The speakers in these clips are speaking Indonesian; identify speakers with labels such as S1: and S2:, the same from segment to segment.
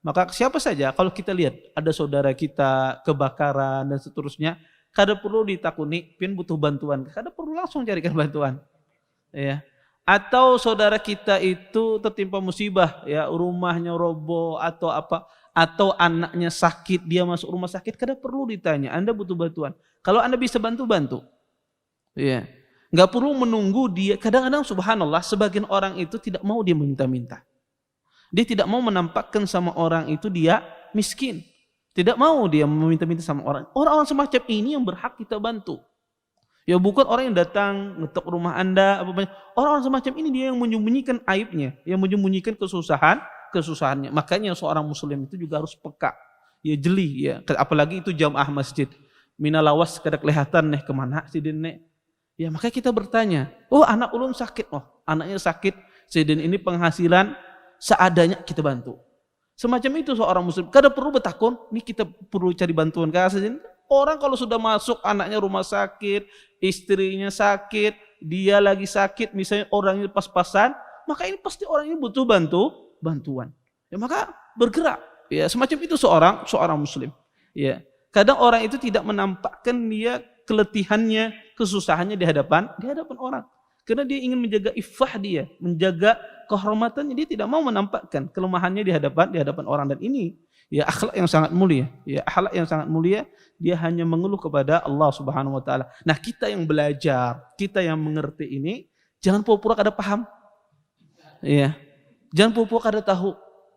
S1: Maka siapa saja kalau kita lihat ada saudara kita kebakaran dan seterusnya, kada perlu ditakuni, pin butuh bantuan, kada perlu langsung carikan bantuan. Ya. Atau saudara kita itu tertimpa musibah, ya rumahnya roboh atau apa, atau anaknya sakit, dia masuk rumah sakit, kada perlu ditanya, Anda butuh bantuan. Kalau Anda bisa bantu, bantu. Ya. Nggak perlu menunggu dia. Kadang-kadang subhanallah, sebagian orang itu tidak mau dia minta-minta. Dia tidak mau menampakkan sama orang itu dia miskin. Tidak mau dia meminta-minta sama orang. Orang-orang semacam ini yang berhak kita bantu. Ya bukan orang yang datang ngetok rumah Anda. Orang-orang semacam ini dia yang menyembunyikan aibnya. Yang menyembunyikan kesusahannya. Makanya seorang muslim itu juga harus peka. Ya jeli. Ya. Apalagi itu jamaah masjid. Minalawas kada kelihatan nih kemana si nek. Ya makanya kita bertanya. Oh anak ulun sakit. Oh anaknya sakit. Si ini penghasilan seadanya kita bantu. Semacam itu seorang muslim. Kada perlu bertakun, nih kita perlu cari bantuan. Orang kalau sudah masuk anaknya rumah sakit, istrinya sakit, dia lagi sakit, misalnya orangnya pas-pasan, maka ini pasti orang ini butuh bantuan. Ya maka bergerak. Ya semacam itu seorang muslim. Ya. Kadang orang itu tidak menampakkan dia keletihannya, kesusahannya di hadapan orang. Karena dia ingin menjaga iffah dia, menjaga kehormatannya, dia tidak mau menampakkan kelemahannya di hadapan orang. Dan ini ya akhlak yang sangat mulia. Ya akhlak yang sangat mulia, dia hanya mengeluh kepada Allah Subhanahu wa taala. Nah, kita yang belajar, kita yang mengerti ini, jangan pura-pura kada paham. Ya. Jangan pura-pura kada tahu.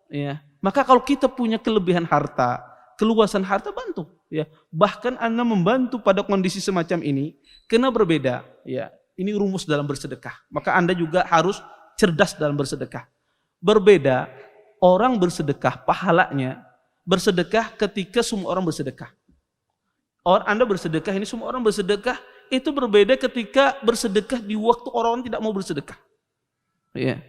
S1: Ya. Maka kalau kita punya kelebihan harta, keluasan harta, bantu. Ya. Bahkan Anda membantu pada kondisi semacam ini, kena berbeda. Ya. Ini rumus dalam bersedekah. Maka Anda juga harus cerdas dalam bersedekah. Berbeda orang bersedekah pahalanya, bersedekah ketika semua orang bersedekah. Anda bersedekah, ini semua orang bersedekah, itu berbeda ketika bersedekah di waktu orang tidak mau bersedekah. Ya.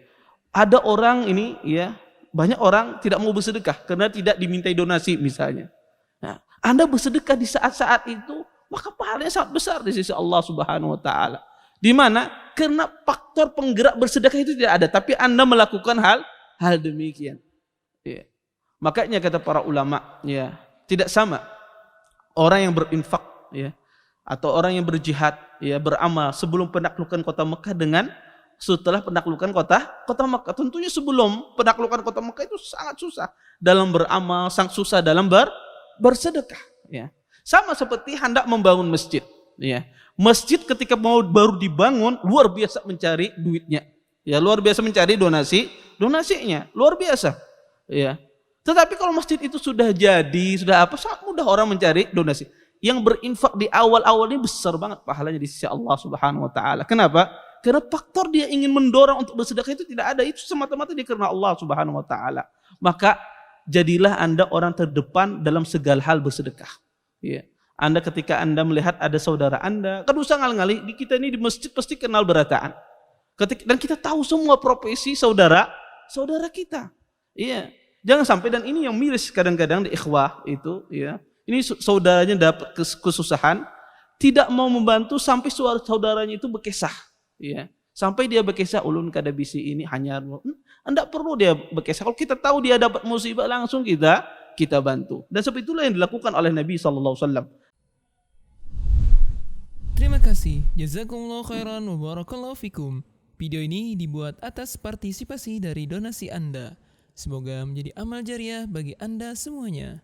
S1: Ada orang ini, ya, banyak orang tidak mau bersedekah karena tidak dimintai donasi misalnya. Nah, Anda bersedekah di saat-saat itu, maka pahalanya sangat besar di sisi Allah Subhanahu wa taala. Di mana? Karena faktor penggerak bersedekah itu tidak ada, tapi Anda melakukan hal demikian. Ya. Makanya kata para ulama, ya, tidak sama orang yang berinfak, ya, atau orang yang berjihad, ya, beramal sebelum penaklukan kota Mekah dengan setelah penaklukan kota Mekah. Tentunya sebelum penaklukan kota Mekah itu sangat susah dalam beramal, sangat susah dalam bersedekah. Ya. Sama seperti hendak membangun masjid. Ya. Masjid ketika baru dibangun luar biasa mencari duitnya, ya luar biasa mencari donasinya, luar biasa, ya. Tetapi kalau masjid itu sudah jadi, sudah apa, sangat mudah orang mencari donasi. Yang berinfak di awal-awal ini besar banget pahalanya di sisi Allah Subhanahu wa taala. Kenapa? Karena faktor dia ingin mendorong untuk bersedekah itu tidak ada, itu semata-mata karena Allah Subhanahu wa taala. Maka jadilah Anda orang terdepan dalam segala hal bersedekah. Ya. Anda ketika Anda melihat ada saudara Anda, kan usah ngal-ngali, kita ini di masjid pasti kenal berataan. Dan kita tahu semua profesi saudara kita. Iya. Jangan sampai, dan ini yang miris kadang-kadang di ikhwah itu, ya. Ini saudaranya dapat kesusahan, tidak mau membantu sampai saudaranya itu berkisah, ya. Sampai dia berkisah, ulun kada bisi ini hanya Anda perlu dia berkisah. Kalau kita tahu dia dapat musibah, langsung kita bantu. Dan seperti itulah yang dilakukan oleh Nabi sallallahu alaihi wasallam.
S2: Terima kasih. Jazakumullah khairan wa barakallahu fikum. Video ini dibuat atas partisipasi dari donasi Anda. Semoga menjadi amal jariah bagi Anda semuanya.